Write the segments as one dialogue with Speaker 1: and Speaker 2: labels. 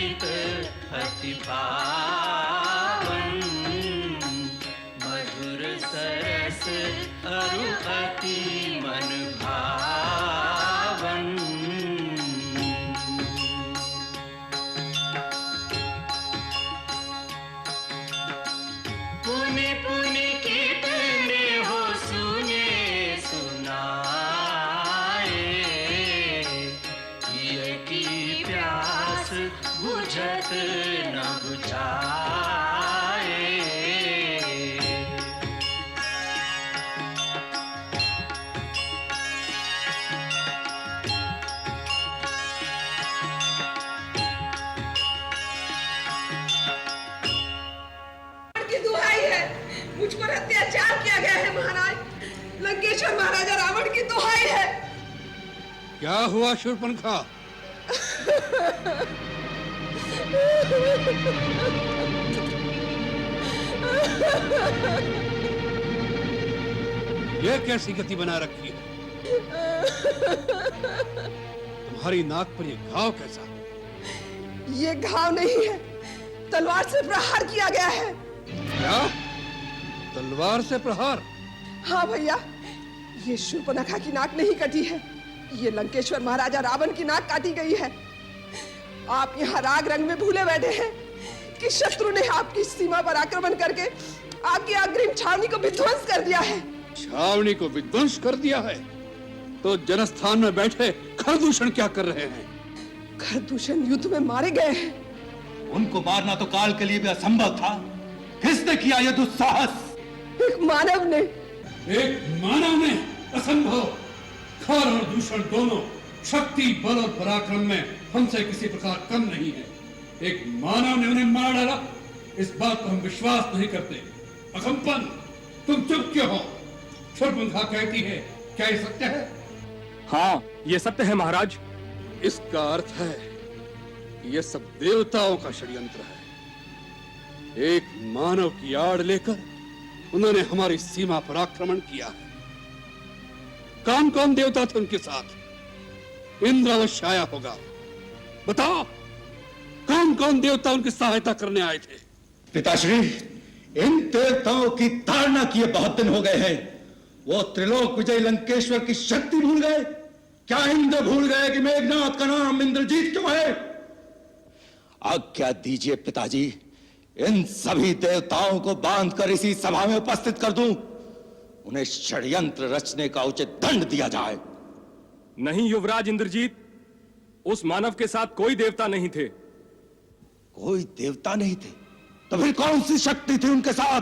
Speaker 1: गीत अति पावन, मधुर सरस अरु अति मन भावन। पुनि पुनि कितने हो सुने सुनाए, ये की प्यास बुझत न बुझाए।
Speaker 2: की दुहाई है, मुझ पर अत्याचार किया गया है महाराज। लंकेश्वर महाराजा रावण की दुहाई है।
Speaker 3: क्या हुआ शूर्पणखा? ये कैसी गति बना रखी है? तुम्हारी नाक पर ये घाव कैसा?
Speaker 2: ये घाव नहीं है, तलवार से प्रहार किया गया है।
Speaker 3: क्या? तलवार से प्रहार?
Speaker 2: हाँ भैया, ये शूर्पणखा की नाक नहीं कटी है, ये लंकेश्वर महाराजा रावण की नाक काटी गई है। आप यहाँ राग रंग में भूले बैठे हैं कि शत्रु ने आपकी सीमा पर आक्रमण करके आपकी अग्रिम छावनी को विध्वंस कर दिया है।
Speaker 3: छावनी को विध्वंस कर दिया है? तो जनस्थान में बैठे खरदूषण क्या कर रहे हैं?
Speaker 2: खरदूषण युद्ध में मारे गए हैं।
Speaker 4: उनको मारना तो काल के लिए भी असंभव था। किसने किया यह दुस्साहस?
Speaker 2: एक मानव ने।
Speaker 3: एक मानव ने? असंभव। खर और दूषण दोनों शक्ति, बल और पराक्रम में हमसे किसी प्रकार कम नहीं है। एक मानव ने उन्हें मार डाला, इस बात पर हम विश्वास नहीं करते। अकंपन, तुम चुप क्यों हो? शूर्पणखा कहती है, क्या ये सत्य है?
Speaker 5: हाँ, ये सत्य है महाराज।
Speaker 3: इसका अर्थ है कि ये सब देवताओं का षड्यंत्र है। एक मानव की आड़ लेकर उन्होंने हमारी सीमा पर आक्रमण किया है। कौन कौन देवता थे उनके साथ? इंद्र अवश्य आया होगा। बताओ, कौन कौन देवता उनकी सहायता करने आए थे?
Speaker 4: पिताश्री, इन देवताओं की ताड़ना किए बहुत दिन हो गए हैं। वो त्रिलोक विजय लंकेश्वर की शक्ति भूल गए? क्या इंद्र भूल गए कि मेघनाथ का नाम इंद्रजीत क्यों है? आज्ञा दीजिए पिताजी, इन सभी देवताओं को बांधकर इसी सभा में उपस्थित कर दूं। उन्हें षड्यंत्र रचने का उचित दंड दिया जाए।
Speaker 5: नहीं युवराज इंद्रजीत, उस मानव के साथ कोई देवता नहीं थे।
Speaker 4: कोई देवता नहीं थे? तो फिर कौन सी शक्ति थी उनके साथ?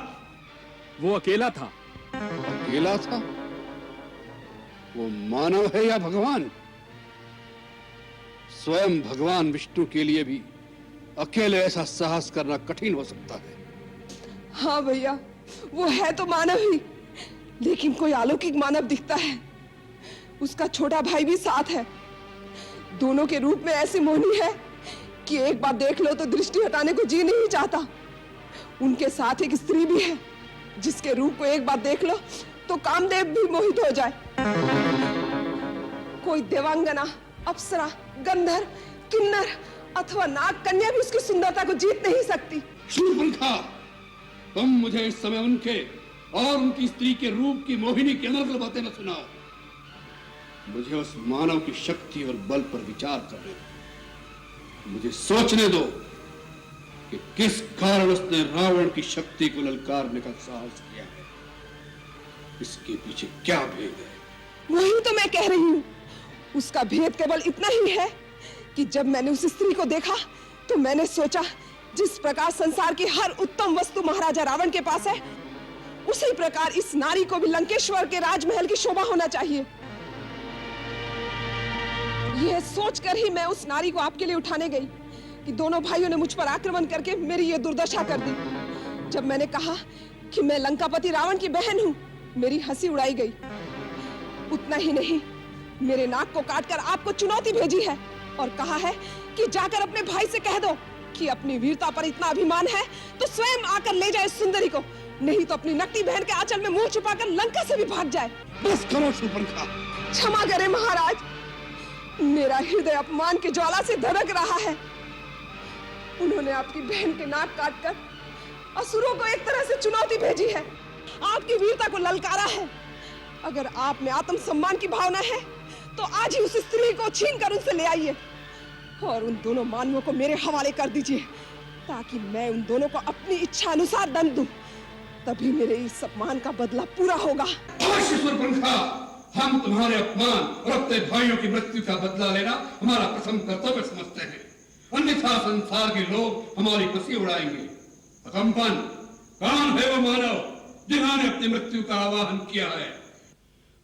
Speaker 5: वो अकेला था।
Speaker 3: अकेला था? वो मानव है या भगवान? स्वयं भगवान विष्णु के लिए भी अकेले ऐसा साहस करना कठिन हो सकता है।
Speaker 2: हाँ भैया, वो है तो मानव ही, लेकिन कोई अलौकिक मानव दिखता है। उसका छोटा भाई भी साथ है। दोनों के रूप में ऐसी मोहनी है कि एक बार देख लो तो दृष्टि हटाने को जी नहीं चाहता। उनके साथ एक स्त्री भी है, जिसके रूप को एक बार देख लो तो कामदेव भी मोहित हो जाए। कोई देवांगना, अप्सरा, गंधर्व, किन्नर अथवा नाग कन्या भी उसकी सुंदरता को जीत नहीं सकती।
Speaker 3: शूर्पणखा, तुम मुझे इस समय उनके और उनकी स्त्री के रूप की मोहिनी की अनर्गल बातें न सुनाओ। मुझे उस मानव की शक्ति और बल पर विचार करने दो। मुझे सोचने दो कि किस कारण उसने रावण की शक्ति को ललकारने का साहस किया है। इसके पीछे क्या भेद है?
Speaker 2: वही तो मैं कह रही हूँ। उसका भेद केवल इतना ही है कि जब मैंने उस स्त्री को देखा तो मैंने सोचा, जिस प्रकार संसार की हर उत्तम वस्तु महाराजा रावण के पास है, उसी प्रकार इस नारी को भी लंकेश्वर के राजमहल की शोभा होना चाहिए। यह सोचकर ही मैं उस नारी को आपके लिए उठाने गई कि दोनों भाइयों ने मुझ पर आक्रमण करके मेरी यह दुर्दशा कर दी। जब मैंने कहा कि मैं लंकापति रावण की बहन हूँ, मेरी हंसी उड़ाई गई। उतना ही नहीं, मेरे नाक को काटकर आपको चुनौती भेजी है और कहा है कि जाकर अपने भाई से कह दो कि अपनी वीरता पर इतना अभिमान है तो स्वयं आकर ले जाए सुंदरी को, नहीं तो अपनी नकटी बहन के आंचल में मुंह छुपाकर लंका से भी भाग जाए।
Speaker 3: बस करो शूर्पणखा।
Speaker 2: क्षमा करें महाराज, मेरा हृदय अपमान की ज्वाला से धड़क रहा है। उन्होंने आपकी बहन के नाक काटकर असुरों को एक तरह से चुनौती भेजी है, आपकी वीरता को ललकारा है। अगर आप में आत्मसम्मान की भावना है तो आज ही उस स्त्री को छीनकर उनसे ले आइए और उन दोनों मानवों को मेरे हवाले कर दीजिए, ताकि मैं उन दोनों को अपनी इच्छा अनुसार दंड दूं। तभी मेरे इस अपमान का बदला पूरा होगा।
Speaker 3: हम तुम्हारे अपमान और अपने भाइयों की मृत्यु का बदला लेना हमारा प्रथम कर्तव्य समझते हैं, अन्यथा संसार के लोग हमारी हंसी उड़ाएंगे। अकंपन, कौन है वो मानव जिन्होंने अपनी मृत्यु का आवाहन किया है,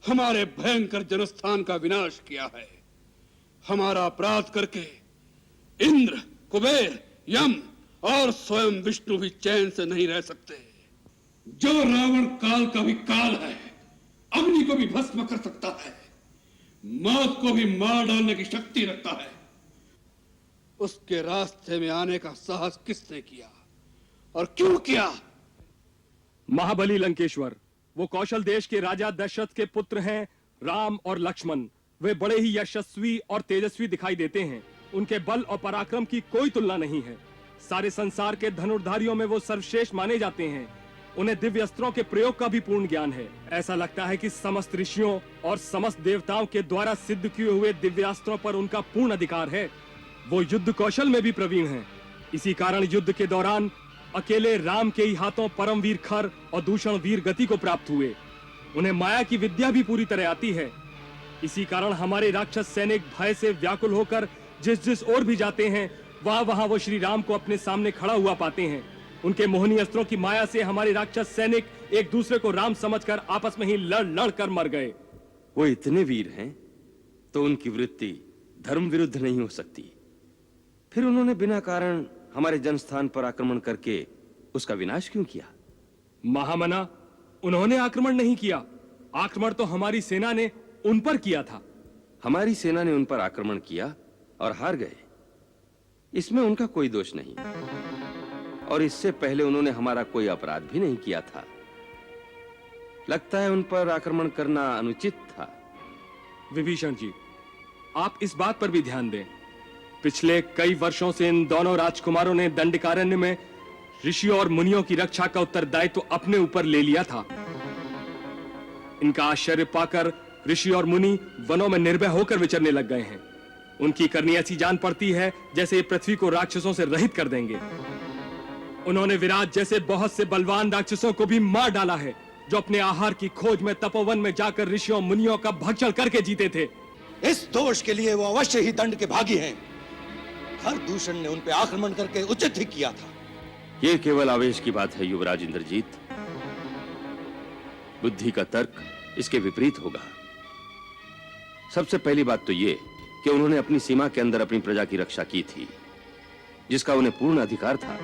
Speaker 3: हमारे भयंकर जनस्थान का विनाश किया है। हमारा अपराध करके इंद्र, कुबेर, यम और स्वयं विष्णु भी चैन से नहीं रह सकते। जो रावण काल का भी काल है, अग्नि को भी भस्म कर सकता है, मौत को भी मार डालने की शक्ति रखता है, उसके रास्ते में आने का साहस किसने किया और क्यों किया?
Speaker 5: महाबली लंकेश्वर, वो कौशल देश के राजा दशरथ के पुत्र हैं, राम और लक्ष्मण। वे बड़े ही यशस्वी और तेजस्वी दिखाई देते हैं। उनके बल और पराक्रम की कोई तुलना नहीं है। सारे संसार के धनुर्धारियों में वो सर्वश्रेष्ठ माने जाते हैं। उन्हें दिव्य अस्त्रों के प्रयोग का भी पूर्ण ज्ञान है। ऐसा लगता है कि समस्त ऋषियों और समस्त देवताओं के द्वारा सिद्ध किए हुए दिव्यास्त्रों पर उनका पूर्ण अधिकार है। वो युद्ध कौशल में भी प्रवीण हैं। इसी कारण युद्ध के दौरान अकेले राम के ही हाथों परमवीर खर और दूषण वीर गति को प्राप्त हुए। उन्हें माया की विद्या भी पूरी तरह आती है। इसी कारण हमारे राक्षस सैनिक भय से व्याकुल होकर जिस जिस ओर भी जाते हैं, वहां वहां वो श्री राम को अपने सामने खड़ा हुआ पाते हैं। उनके मोहनी अस्त्रों की माया से हमारे राक्षस सैनिक एक दूसरे को राम समझकर आपस में ही लड़ लड़ कर मर गए।
Speaker 6: वो इतने वीर हैं तो उनकी वृत्ति धर्म विरुद्ध नहीं हो सकती। फिर उन्होंने बिना कारण हमारे जनस्थान पर आक्रमण करके उसका विनाश क्यों किया?
Speaker 5: महामना, उन्होंने आक्रमण नहीं किया। आक्रमण तो हमारी सेना ने उन पर किया था।
Speaker 6: हमारी सेना ने उन पर आक्रमण किया और हार गए, इसमें उनका कोई दोष नहीं। और इससे पहले उन्होंने हमारा कोई अपराध भी नहीं किया था। लगता है उन पर आक्रमण करना अनुचित था।
Speaker 5: विभीषण जी, आप इस बात पर भी ध्यान दें। पिछले कई वर्षों से इन दोनों राजकुमारों ने दंडकारण्य में ऋषियों और मुनियों की रक्षा का उत्तरदायित्व अपने ऊपर ले लिया था। इनका आश्चर्य पाकर ऋषि और मुनि वनों में निर्भय होकर विचरने लग गए हैं। उनकी करनी ऐसी जान पड़ती है जैसे ये पृथ्वी को राक्षसों से रहित कर देंगे। उन्होंने विराट जैसे बहुत से बलवान राक्षसों को भी मार डाला है, जो अपने आहार की खोज में तपोवन में जाकर ऋषियों मुनियों का भक्षण करके जीते थे।
Speaker 4: इस दोष के लिए वो अवश्य ही दंड के भागी हैं। हर दूषण ने उन पे आक्रमण करके उचित ही किया था।
Speaker 6: यह केवल आवेश की बात है युवराज इंद्रजीत। बुद्धि का तर्क इसके विपरीत होगा। सबसे पहली बात तो यह कि उन्होंने अपनी सीमा के अंदर अपनी प्रजा की रक्षा की थी, जिसका उन्हें पूर्ण अधिकार था।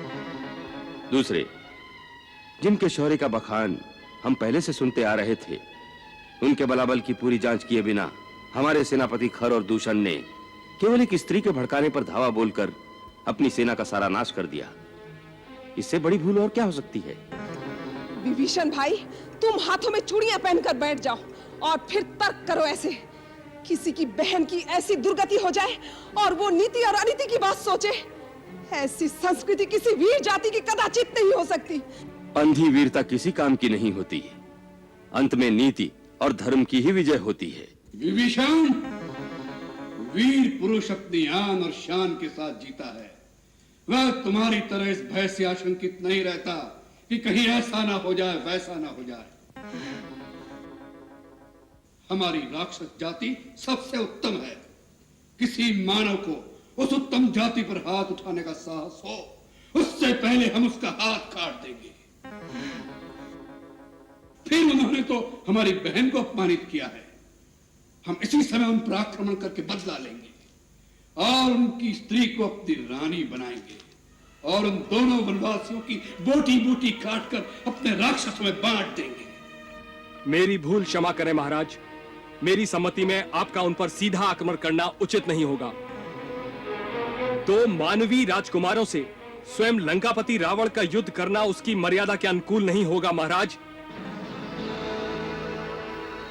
Speaker 6: दूसरे, जिनके शौर्य का बखान हम पहले से सुनते आ रहे थे, उनके बलाबल की पूरी जांच किए बिना हमारे सेनापति खर और दूषण ने केवल एक स्त्री के भड़काने पर धावा बोलकर अपनी सेना का सारा नाश कर दिया। इससे बड़ी भूल और क्या हो सकती है?
Speaker 2: विभीषण भाई, तुम हाथों में चूड़ियां पहनकर बैठ जाओ और फिर तर्क करो। ऐसे किसी की बहन की ऐसी दुर्गति हो जाए और वो नीति और अनीति की बात सोचे, ऐसी संस्कृति किसी वीर जाति की कदाचित नहीं हो सकती।
Speaker 6: अंधी वीरता किसी काम की नहीं होती। अंत में नीति और धर्म की ही विजय होती है।
Speaker 3: विभीषण, वीर पुरुष अपनी आन और शान के साथ जीता है। वह तुम्हारी तरह इस भय से आशंकित नहीं रहता कि कहीं ऐसा ना हो जाए, वैसा ना हो जाए। हमारी राक्षस जाति सबसे उत्तम है। किसी मानव को उस उत्तम जाति पर हाथ उठाने का साहस हो, उससे पहले हम उसका हाथ काट देंगे। फिर उन्होंने तो हमारी बहन को अपमानित किया है। हम इसी समय उन पर आक्रमण करके बदला लेंगे और उनकी स्त्री को अपनी रानी बनाएंगे और उन दोनों वनवासियों की बोटी बोटी काटकर अपने राक्षसों में बांट देंगे।
Speaker 5: मेरी भूल क्षमा करें महाराज। मेरी सम्मति में आपका उन पर सीधा आक्रमण करना उचित नहीं होगा। तो मानवीय राजकुमारों से स्वयं लंकापति रावण का युद्ध करना उसकी मर्यादा के अनुकूल नहीं होगा महाराज।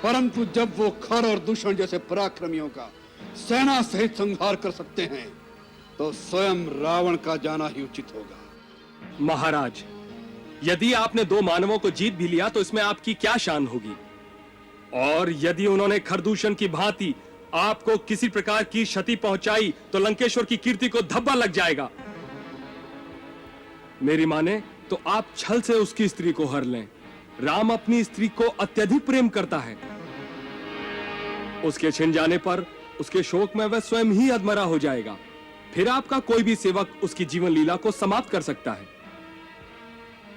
Speaker 3: परंतु जब वो खर और दूषण जैसे पराक्रमियों का सेना सहित संहार कर सकते हैं, तो स्वयं रावण का जाना ही उचित होगा।
Speaker 5: महाराज, यदि आपने दो मानवों को जीत भी लिया तो इसमें आपकी क्या शान होगी? और यदि उन्होंने खरदूषण की भांति आपको किसी प्रकार की क्षति पहुंचाई तो लंकेश्वर की कीर्ति को धब्बा लग जाएगा। मेरी माने तो आप छल से उसकी स्त्री को हर लें। राम अपनी स्त्री को अत्यधिक प्रेम करता है। उसके छिन जाने पर उसके शोक में वह स्वयं ही अधमरा हो जाएगा। फिर आपका कोई भी सेवक उसकी जीवन लीला को समाप्त कर सकता है।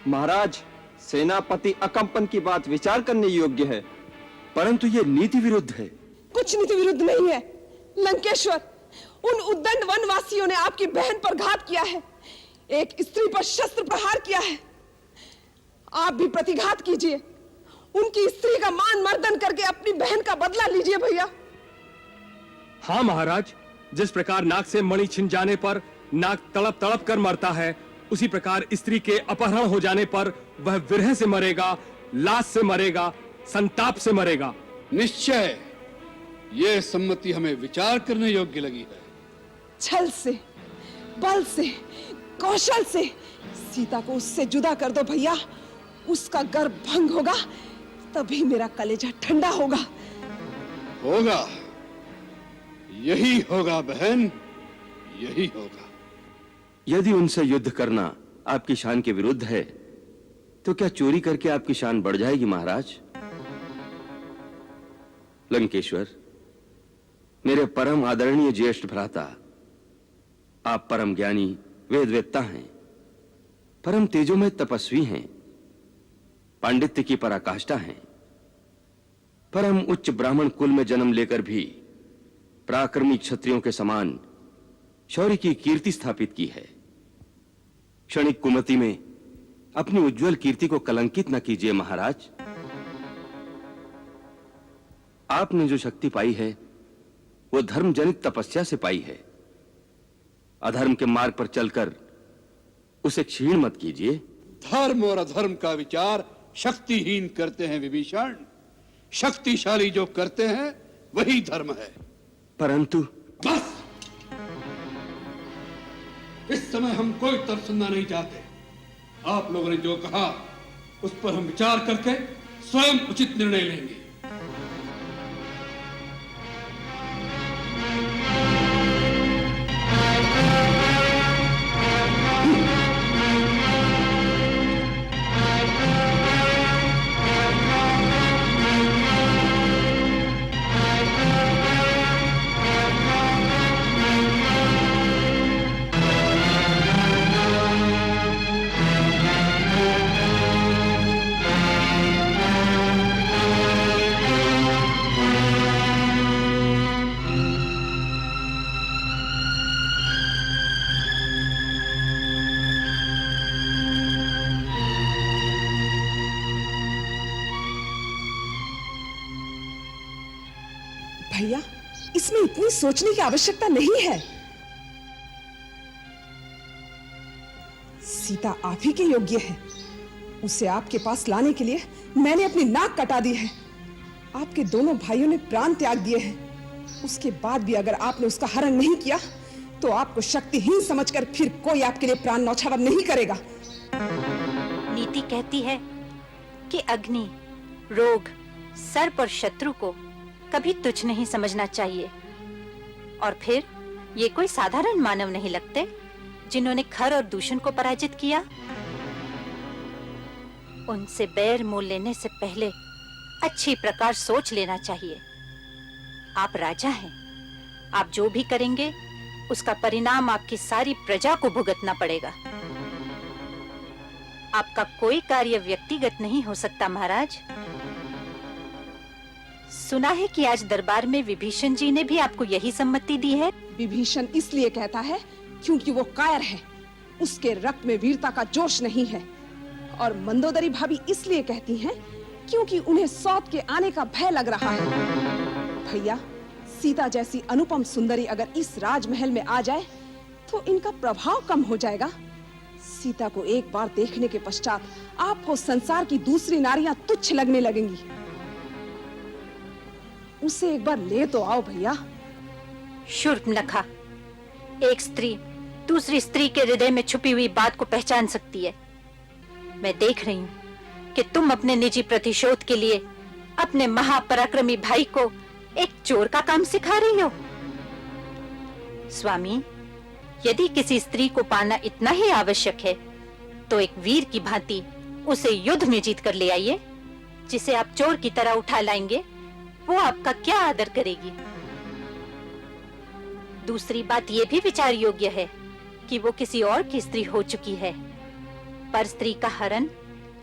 Speaker 7: महाराज, सेनापति अकंपन की बात विचार करने योग्य है,
Speaker 6: परंतु यह नीति विरुद्ध है।
Speaker 2: कुछ नीति विरुद्ध नहीं है। लंकेश्वर, उन उद्दंड वनवासियों ने आपकी बहन पर घात किया है, एक स्त्री पर शस्त्र प्रहार किया है। आप भी प्रतिघात कीजिए, उनकी स्त्री का मान मर्दन करके अपनी बहन का बदला लीजिए भैया।
Speaker 5: हाँ महाराज, जिस प्रकार नाक से मणि छिन जाने पर नाक तड़प तड़प कर मरता है, उसी प्रकार स्त्री के अपहरण हो जाने पर वह विरह से मरेगा, लाश से मरेगा, संताप से मरेगा।
Speaker 3: निश्चय यह सम्मति हमें विचार करने योग्य लगी है।
Speaker 2: छल से, बल से, कौशल से सीता को उससे जुदा कर दो भैया। उसका गर्भ भंग होगा, तभी मेरा कलेजा ठंडा होगा।
Speaker 3: होगा, यही होगा बहन, यही होगा।
Speaker 6: यदि उनसे युद्ध करना आपकी शान के विरुद्ध है तो क्या चोरी करके आपकी शान बढ़ जाएगी महाराज? लंकेश्वर, मेरे परम आदरणीय ज्येष्ठ भ्राता, आप परम ज्ञानी वेदवेत्ता हैं, परम तेजोमय तपस्वी हैं, पांडित्य की पराकाष्ठा हैं, परम उच्च ब्राह्मण कुल में जन्म लेकर भी पराक्रमी क्षत्रियों के समान शौर्य की कीर्ति स्थापित की है। क्षणिक कुमति में अपनी उज्जवल कीर्ति को कलंकित न कीजिए महाराज। आपने जो शक्ति पाई है वो धर्म जनित तपस्या से पाई है। अधर्म के मार्ग पर चलकर उसे क्षीण मत कीजिए।
Speaker 3: धर्म और अधर्म का विचार शक्तिहीन करते हैं विभीषण। शक्तिशाली जो करते हैं वही धर्म है।
Speaker 6: परंतु
Speaker 3: बस, इस समय हम कोई तर्क सुनना नहीं चाहते। आप लोगों ने जो कहा उस पर हम विचार करके स्वयं उचित निर्णय लेंगे।
Speaker 2: भैया, इसमें इतनी सोचने की आवश्यकता नहीं है। सीता आप ही के योग्य है। उसे आपके पास लाने के लिए मैंने अपनी नाक कटा दी है। आपके दोनों भाइयों ने प्राण त्याग दिए हैं। उसके बाद भी अगर आपने उसका हरण नहीं किया तो आपको शक्तिहीन समझकर फिर कोई आपके लिए प्राण न्यौछावर नहीं करेगा।
Speaker 8: नीति कहती है कि अग्नि, रोग, सर्प और शत्रु को कभी तुच्छ नहीं समझना चाहिए। और फिर ये कोई साधारण मानव नहीं लगते जिन्होंने खर और दूषण को पराजित किया। उनसे बैर मोल लेने से पहले अच्छी प्रकार सोच लेना चाहिए। आप राजा हैं, आप जो भी करेंगे उसका परिणाम आपकी सारी प्रजा को भुगतना पड़ेगा। आपका कोई कार्य व्यक्तिगत नहीं हो सकता महाराज। सुना है कि आज दरबार में विभीषण जी ने भी आपको यही सम्मति दी है।
Speaker 2: विभीषण इसलिए कहता है क्योंकि वो कायर है, उसके रक्त में वीरता का जोश नहीं है। और मंदोदरी भाभी इसलिए कहती हैं क्योंकि उन्हें सौत के आने का भय लग रहा है। भैया, सीता जैसी अनुपम सुंदरी अगर इस राजमहल में आ जाए तो इनका प्रभाव कम हो जाएगा। सीता को एक बार देखने के पश्चात आपको संसार की दूसरी नारियां तुच्छ लगने लगेंगी। उसे एक बार ले तो आओ भैया।
Speaker 8: शूर्पणखा, एक स्त्री दूसरी स्त्री के हृदय में छुपी हुई बात को पहचान सकती है। मैं देख रही हूँ कि तुम अपने निजी प्रतिशोध के लिए अपने महापराक्रमी भाई को एक चोर का काम सिखा रही हो। स्वामी, यदि किसी स्त्री को पाना इतना ही आवश्यक है तो एक वीर की भांति उसे युद्ध में जीत कर ले आइए। जिसे आप चोर की तरह उठा लाएंगे वो आपका क्या आदर करेगी? दूसरी बात यह भी विचार योग्य है कि वो किसी और की स्त्री हो चुकी है, पर स्त्री का हरण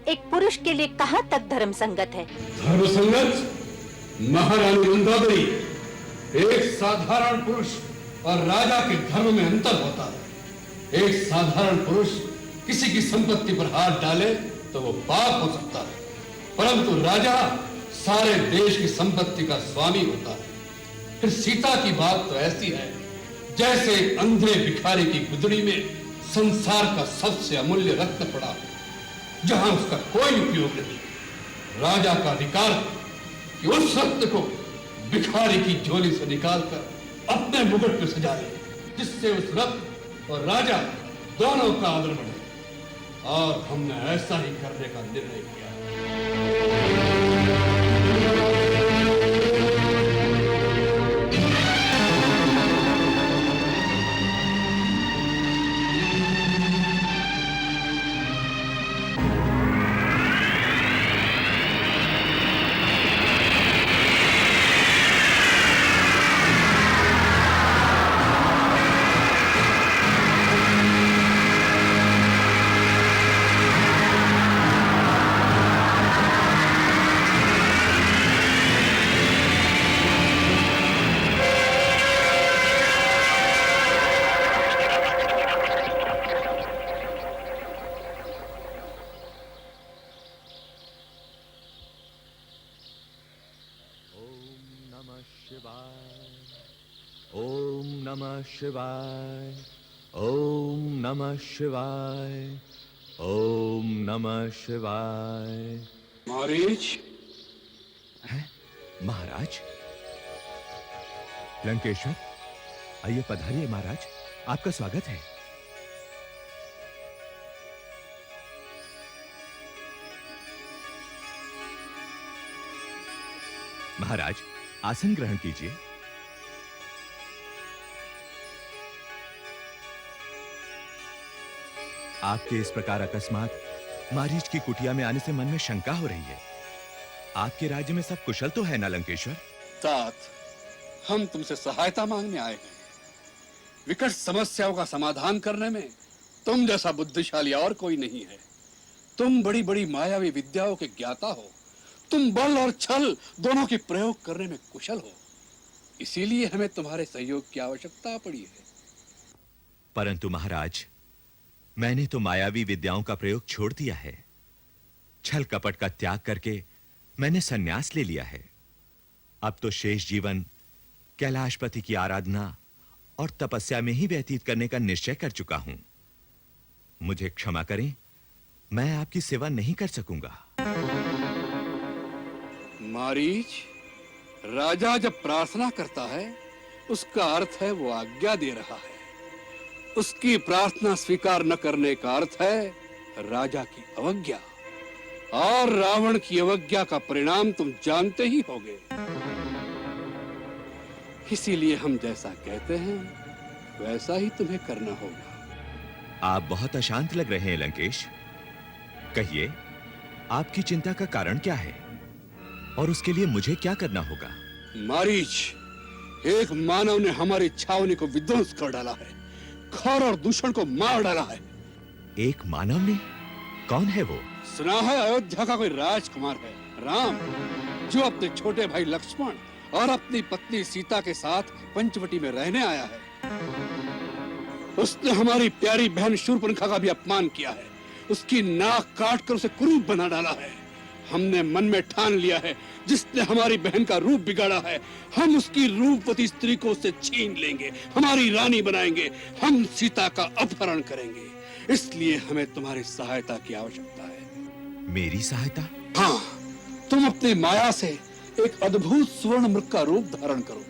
Speaker 8: एक पुरुष के लिए कहां तक धर्म संगत है?
Speaker 3: धर्म संगत? महारानी मंदावरी, एक साधारण पुरुष और राजा के धर्म में अंतर होता है। एक साधारण पुरुष किसी की संपत्ति पर हाथ डाले तो वो पाप हो सकता है, परंतु राजा सारे देश की संपत्ति का स्वामी होता है। फिर सीता की बात तो ऐसी है जैसे अंधे भिखारी की गुदड़ी में संसार का सबसे अमूल्य रत्न पड़ा हो, जहां उसका कोई उपयोग नहीं। राजा का अधिकार है कि उस रत्न को भिखारी की झोली से निकालकर अपने मुकुट में सजा ले, जिससे उस रत्न और राजा दोनों का आदर बढ़े। और हमने ऐसा ही करने का निर्णय किया है।
Speaker 9: ओम नमः शिवाय, ओम नमः शिवाय, ओम नमः शिवाय।
Speaker 3: मारीच,
Speaker 9: है महाराज? लंकेश्वर, आइए पधारिए महाराज, आपका स्वागत है। महाराज, आसन ग्रहण कीजिए। आपके इस प्रकार अकस्मात मारीच की कुटिया में आने से मन में शंका हो रही है। आपके राज्य में सब कुशल तो है ना लंकेश्वर?
Speaker 3: तात, हम तुमसे सहायता मांगने आए हैं। विकट समस्याओं का समाधान करने में तुम जैसा बुद्धिशाली और कोई नहीं है। तुम बड़ी बड़ी मायावी विद्याओं के ज्ञाता हो। तुम बल और छल दोनों के प्रयोग करने में कुशल हो। इसीलिए हमें तुम्हारे सहयोग की आवश्यकता पड़ी है।
Speaker 9: परंतु महाराज, मैंने तो मायावी विद्याओं का प्रयोग छोड़ दिया है। छल कपट का त्याग करके मैंने संन्यास ले लिया है। अब तो शेष जीवन कैलाशपति की आराधना और तपस्या में ही व्यतीत करने का निश्चय कर चुका हूं। मुझे क्षमा करें, मैं आपकी सेवा नहीं कर सकूंगा।
Speaker 3: मारीच, राजा जब प्रार्थना करता है उसका अर्थ है वो आज्ञा दे रहा है। उसकी प्रार्थना स्वीकार न करने का अर्थ है राजा की अवज्ञा, और रावण की अवज्ञा का परिणाम तुम जानते ही होगे। इसीलिए हम जैसा कहते हैं वैसा ही तुम्हें करना होगा।
Speaker 9: आप बहुत अशांत लग रहे हैं लंकेश। कहिए, आपकी चिंता का कारण क्या है और उसके लिए मुझे क्या करना होगा?
Speaker 3: मारीच, एक मानव ने हमारी छावनी को विध्वंस कर डाला है, खौर और दूषण को मार डाला है।
Speaker 9: एक मानव ने? कौन है वो?
Speaker 3: सुना है अयोध्या का कोई राजकुमार है, राम, जो अपने छोटे भाई लक्ष्मण और अपनी पत्नी सीता के साथ पंचवटी में रहने आया है। उसने हमारी प्यारी बहन शूर्पणखा का भी अपमान किया है। उसकी नाक काट कर उसे कुरूप बना डाला है। हमने मन में ठान लिया है, जिसने हमारी बहन का रूप बिगाड़ा है, हम उसकी रूपवती स्त्री को उससे छीन लेंगे, हमारी रानी बनाएंगे, हम सीता का अपहरण करेंगे। इसलिए हमें तुम्हारी सहायता की आवश्यकता है।
Speaker 9: मेरी सहायता?
Speaker 3: हाँ, तुम अपनी माया से एक अद्भुत स्वर्ण मृग का रूप धारण करो,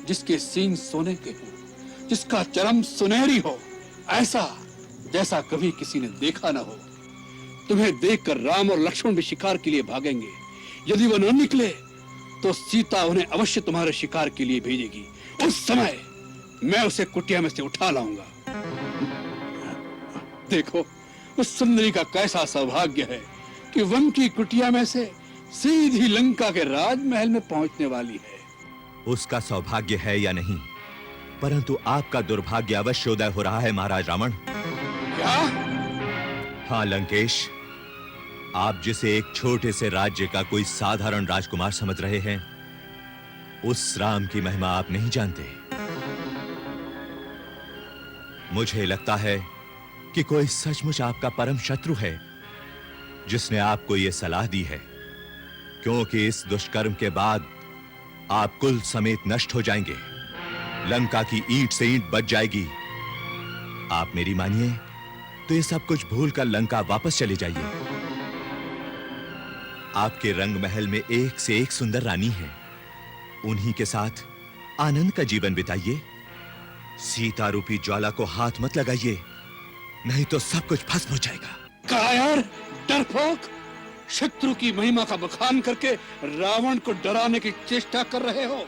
Speaker 3: जिसके सींग सोने के हों। जिसका चरम सुनहरी हो, ऐसा जैसा कभी किसी ने देखा ना हो। तुम्हें देखकर राम और लक्ष्मण भी शिकार के लिए भागेंगे। यदि वो न निकले तो सीता उन्हें अवश्य तुम्हारे शिकार के लिए भेजेगी। उस समय मैं उसे कुटिया में से उठा लाऊंगा। देखो उस सुंदरी का कैसा सौभाग्य है कि वन की कुटिया में से सीधी लंका के राजमहल में पहुंचने वाली है।
Speaker 9: उसका सौभाग्य है या नहीं, परंतु आपका दुर्भाग्य अवश्य उदय हो रहा है महाराज रावण।
Speaker 3: क्या?
Speaker 9: हाँ लंकेश, आप जिसे एक छोटे से राज्य का कोई साधारण राजकुमार समझ रहे हैं, उस राम की महिमा आप नहीं जानते। मुझे लगता है कि कोई सचमुच आपका परम शत्रु है जिसने आपको यह सलाह दी है, क्योंकि इस दुष्कर्म के बाद आप कुल समेत नष्ट हो जाएंगे। लंका की ईंट से ईंट बच जाएगी। आप मेरी मानिए तो ये सब कुछ भूलकर लंका वापस चले जाइए। आपके रंग महल में एक से एक सुंदर रानी है, उन्हीं के साथ आनंद का जीवन बिताइए। सीता रूपी ज्वाला को हाथ मत लगाइए, नहीं तो सब कुछ भस्म हो जाएगा।
Speaker 3: कायर, डरपोक, शत्रु की महिमा का बखान करके रावण को डराने की चेष्टा कर रहे हो।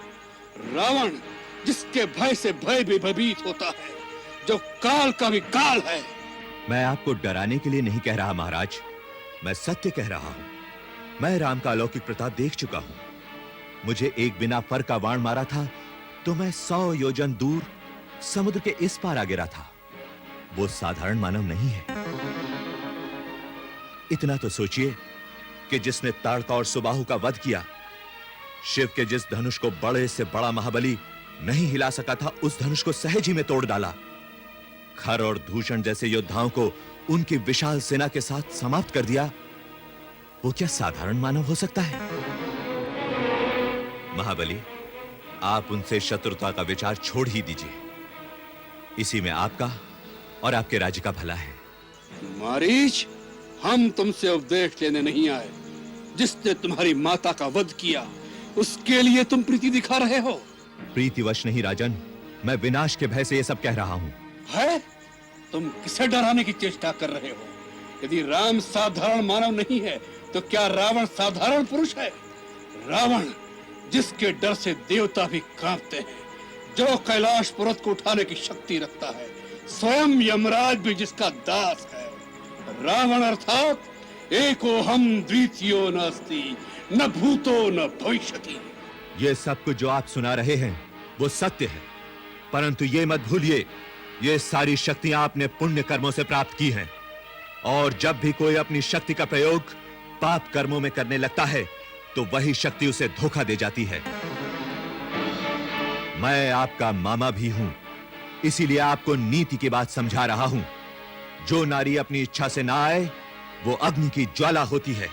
Speaker 3: रावण जिसके भय से भय भी भयभीत होता है, जो काल का भी काल है।
Speaker 9: मैं आपको डराने के लिए नहीं कह रहा महाराज, मैं सत्य कह रहा हूं। मैं राम का अलौकिक प्रताप देख चुका हूं। मुझे एक बिना फर का बाण मारा था तो मैं 100 योजन दूर समुद्र के इस पार आ गिरा था। वो साधारण मानव नहीं है। इतना तो सोचिए कि जिसने ताड़का और सुबाहु का वध किया, शिव के जिस धनुष को बड़े से बड़ा महाबली नहीं हिला सका था, उस धनुष को सहज ही में तोड़ डाला। खर और दूषण जैसे योद्धाओं को उनकी विशाल सेना के साथ समाप्त कर दिया। वो क्या साधारण मानव हो सकता है? महाबली, आप उनसे शत्रुता का विचार छोड़ ही दीजिए। इसी में आपका और आपके राज्य का भला है।
Speaker 3: मारीच, हम तुमसे उपदेश लेने नहीं आए। जिसने तुम्हारी माता का वध किया, उसके लिए तुम प्रीति दिखा रहे हो।
Speaker 9: प्रीतिवश नहीं राजन, मैं विनाश के भय से ये सब कह रहा हूं।
Speaker 3: है? तुम किसे डराने की चेष्टा कर रहे हो? यदि राम साधारण मानव नहीं है तो क्या रावण साधारण पुरुष है? रावण जिसके डर से देवता भी कांपते हैं, जो कैलाश पर्वत को उठाने की शक्ति रखता है, स्वयं यमराज भी जिसका दास है। रावण अर्थात एको हम द्वितीयो नास्ति, न भूतो न भविष्यति।
Speaker 9: ये सब कुछ जो आप सुना रहे हैं वो सत्य है, परंतु ये मत भूलिए, ये सारी शक्तियां आपने पुण्य कर्मों से प्राप्त की हैं। और जब भी कोई अपनी शक्ति का प्रयोग पाप कर्मों में करने लगता है तो वही शक्ति उसे धोखा दे जाती है। मैं आपका मामा भी हूं, इसीलिए आपको नीति की बात समझा रहा हूं। जो नारी अपनी इच्छा से ना आए वो अग्नि की ज्वाला होती है।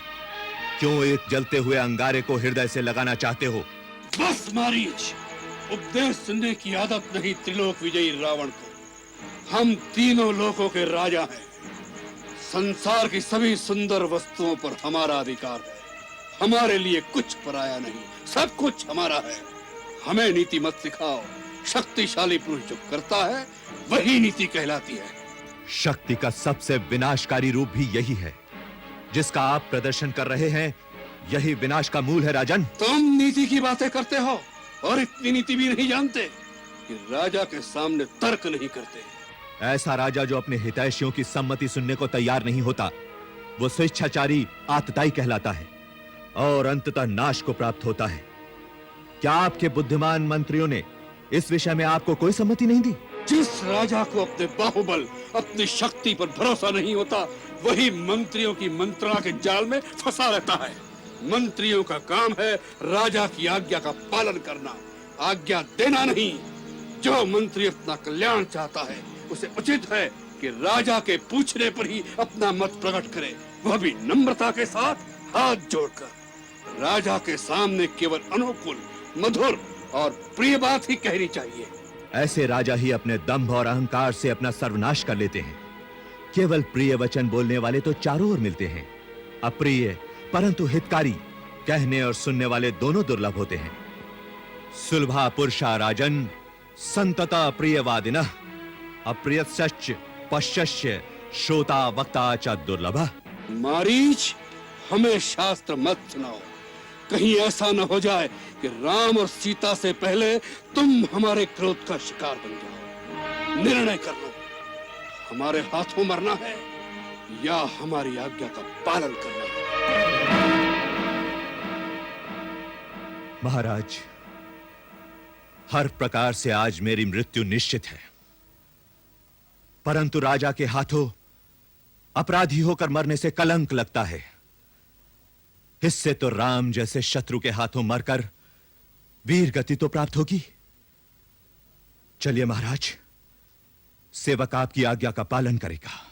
Speaker 9: क्यों एक जलते हुए अंगारे को हृदय से लगाना चाहते हो?
Speaker 3: बस मारीच, उपदेश सुनने की आदत नहीं त्रिलोक विजयी रावण को। हम तीनों लोकों के राजा हैं। संसार की सभी सुंदर वस्तुओं पर हमारा अधिकार है। हमारे लिए कुछ पराया नहीं, सब कुछ हमारा है। हमें नीति मत सिखाओ। शक्तिशाली पुरुष जो करता है वही नीति कहलाती है।
Speaker 9: शक्ति का सबसे विनाशकारी रूप भी यही है जिसका आप प्रदर्शन कर रहे हैं। यही विनाश का मूल है राजन।
Speaker 3: तुम नीति की बातें करते हो और इतनी नीति भी नहीं जानते कि राजा के सामने तर्क नहीं करते।
Speaker 9: ऐसा राजा जो अपने हितैषियों की सम्मति सुनने को तैयार नहीं होता, वो स्वेच्छाचारी आतताई कहलाता है और अंततः नाश को प्राप्त होता है। क्या आपके बुद्धिमान मंत्रियों ने इस विषय में आपको कोई सम्मति नहीं दी?
Speaker 3: जिस राजा को अपने बाहुबल, अपनी शक्ति पर भरोसा नहीं होता, वही मंत्रियों की मंत्रणा के जाल में फंसा रहता है। मंत्रियों का काम है राजा की आज्ञा का पालन करना, आज्ञा देना नहीं। जो मंत्री अपना कल्याण चाहता है उसे उचित है कि राजा के पूछने पर ही अपना मत प्रकट करे, वह भी नम्रता के साथ हाथ जोड़कर। राजा के सामने केवल अनुकूल, मधुर और प्रिय बात ही कहनी चाहिए।
Speaker 9: ऐसे राजा ही अपने दंभ और अहंकार से अपना सर्वनाश कर लेते हैं। केवल प्रिय वचन बोलने वाले तो चारों ओर मिलते हैं। अप्रिय परंतु हितकारी कहने और सुनने वाले दोनों दुर्लभ होते हैं। सुलभा पुरुषा राजन, संतता प्रियवादिनः अप्रियश्च पश्यश्य श्रोता वक्ता च दुर्लभः।
Speaker 3: मारीच, हमें शास्त्र मत सुनाओ। कहीं ऐसा न हो जाए कि राम और सीता से पहले तुम हमारे क्रोध का शिकार बन जाओ। निर्णय कर लो, हमारे हाथों मरना है या हमारी आज्ञा का पालन करना है।
Speaker 9: महाराज, हर प्रकार से आज मेरी मृत्यु निश्चित है, परंतु राजा के हाथों अपराधी होकर मरने से कलंक लगता है। इससे तो राम जैसे शत्रु के हाथों मरकर वीर गति तो प्राप्त होगी। चलिए महाराज, सेवक आपकी आज्ञा का पालन करेगा।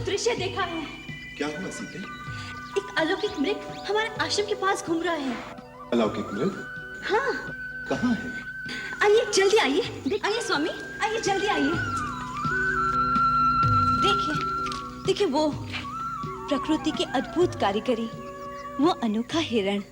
Speaker 10: दृश्य देखा है।
Speaker 4: क्या हुआ सीते?
Speaker 10: एक अलौकिक मृग हमारे आश्रम के पास घूम रहा है।
Speaker 4: अलौकिक मृग?
Speaker 10: हाँ।
Speaker 4: कहाँ है?
Speaker 10: आइए जल्दी आइए। आइए स्वामी, आइए जल्दी आइए। देखिए, देखिए वो प्रकृति की अद्भुत कारीगरी, वो अनोखा हिरण।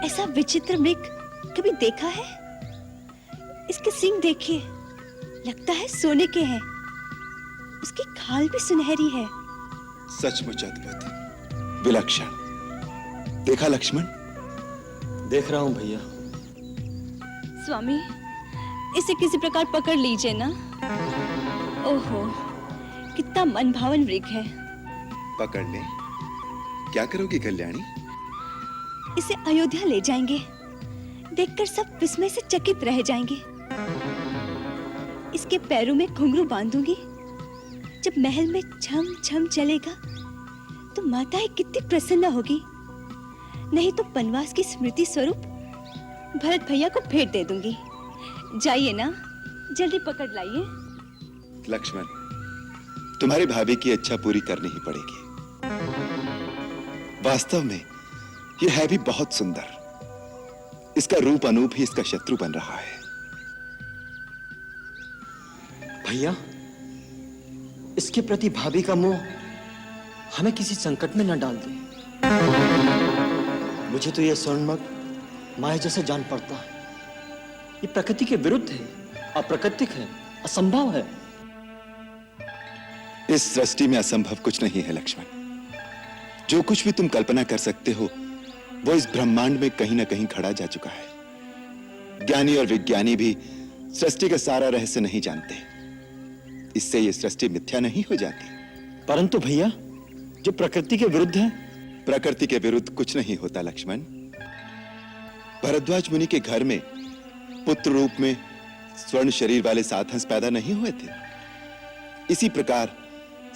Speaker 10: ऐसा विचित्र मृग कभी देखा है? इसके सींग देखिए, लगता है सोने के हैं। उसकी खाल भी सुनहरी है।
Speaker 4: सचमुच अद्भुत, विलक्षण। देखा लक्ष्मण?
Speaker 7: देख रहा हूं भैया।
Speaker 10: स्वामी, इसे किसी प्रकार पकड़ लीजिए ना। ओहो, कितना मनभावन मृग है।
Speaker 4: पकड़ ले। क्या करोगी कल्याणी?
Speaker 10: इसे अयोध्या ले जाएंगे। देखकर सब विस्मय से चकित रह जाएंगे। इसके पैरों में घुंघरू बांधूंगी। जब महल में छम छम चलेगा तो माताएं कितनी प्रसन्न होगी। नहीं तो वनवास की स्मृति स्वरूप भरत भैया को भेंट दे दूंगी। जाइए ना, जल्दी पकड़ लाइए।
Speaker 4: लक्ष्मण, तुम्हारी भाभी की इच्छा पूरी करनी ही पड़ेगी। वास्तव में यह है भी बहुत सुंदर। इसका रूप अनूप ही इसका शत्रु बन रहा है।
Speaker 7: भैया, इसके प्रति भाभी का मोह हमें किसी संकट में न डाल दे। मुझे तो यह स्वर्णमग माया जैसे जान पड़ता है। ये प्रकृति के विरुद्ध है, अप्राकृतिक है, असंभव है।
Speaker 11: इस सृष्टि में असंभव कुछ नहीं है लक्ष्मण। जो कुछ भी तुम कल्पना कर सकते हो वो इस ब्रह्मांड में कहीं ना कहीं खड़ा जा चुका है। ज्ञानी और विज्ञानी भी सृष्टि का सारा रहस्य नहीं जानते। इससे ये सृष्टि मिथ्या नहीं हो जाती।
Speaker 7: परंतु भैया, जो प्रकृति के विरुद्ध है।
Speaker 11: प्रकृति के विरुद्ध कुछ नहीं होता लक्ष्मण। भरद्वाज मुनि के घर में पुत्र रूप में स्वर्ण शरीर वाले 7 हंस पैदा नहीं हुए थे। इसी प्रकार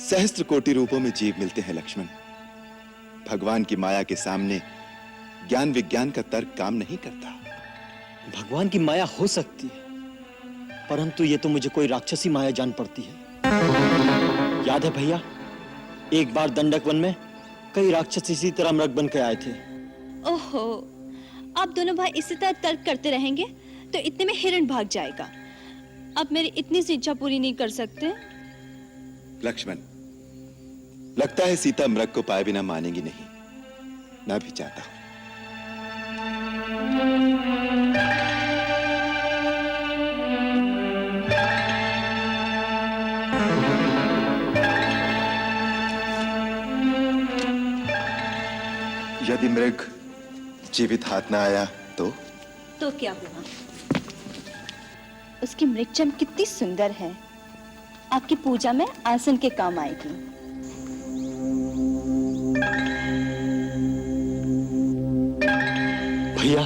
Speaker 11: सहस्त्र कोटि रूपों में जीव मिलते हैं लक्ष्मण। भगवान की माया के सामने ज्ञान विज्ञान का तर्क काम नहीं करता।
Speaker 7: भगवान की माया हो सकती है, परंतु ये तो मुझे कोई राक्षसी माया जान पड़ती है। याद है भैया, एक बार दंडक वन में कई राक्षस इसी तरह मृग बन के आए थे।
Speaker 10: ओहो, आप दोनों भाई इसी तरह तर्क करते रहेंगे तो इतने में हिरण भाग जाएगा। अब मेरी इतनी सी इच्छा पूरी नहीं कर सकते?
Speaker 11: लक्ष्मण, लगता है सीता मृग को पाए बिना मानेगी नहीं। मैं भी चाहता हूं। यदि मृग जीवित हाथ ना आया तो
Speaker 10: क्या हुआ? उसकी मृगचम कितनी सुंदर है, आपकी पूजा में आसन के काम आएगी।
Speaker 7: भैया,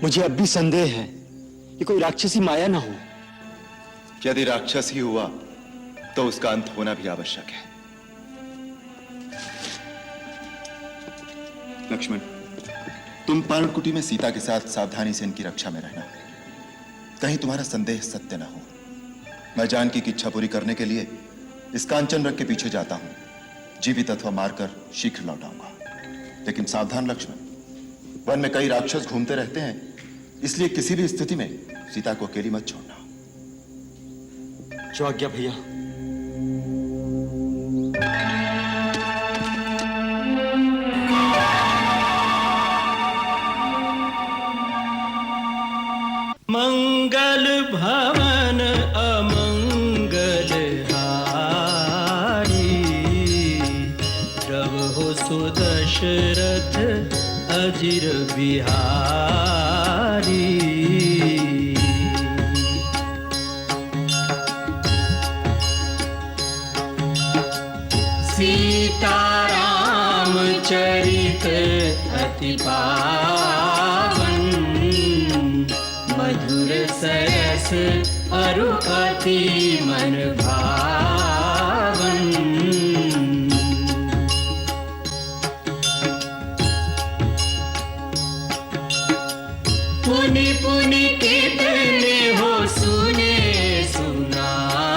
Speaker 7: मुझे अब भी संदेह है कि कोई राक्षसी माया ना हो।
Speaker 11: यदि राक्षस ही हुआ तो उसका अंत होना भी आवश्यक है। लक्ष्मण, तुम पर्णकुटी में सीता के साथ सावधानी से इनकी रक्षा में रहना। कहीं तुम्हारा संदेह सत्य ना हो। मैं जानकी की इच्छा पूरी करने के लिए इस कांचन मृग के पीछे जाता हूं। जीवित अथवा मारकर शीघ्र लौट आऊंगा। लेकिन सावधान लक्ष्मण, वन में कई राक्षस घूमते रहते हैं, इसलिए किसी भी स्थिति में सीता को अकेली मत छोड़ना।
Speaker 7: जो आज्ञा भैया।
Speaker 1: मंगल भवन अमंगल हारी, रहो सुदशरथ अजिर बिहारी। सीताराम चरित अति पावन, मधुर सरस अरु अति मन भावन। पुनि पुनि कितने हो सुने सुनाए,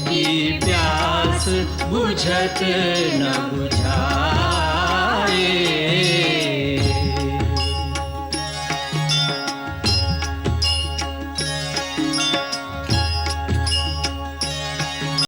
Speaker 1: की प्यास बुझत न बुझाए।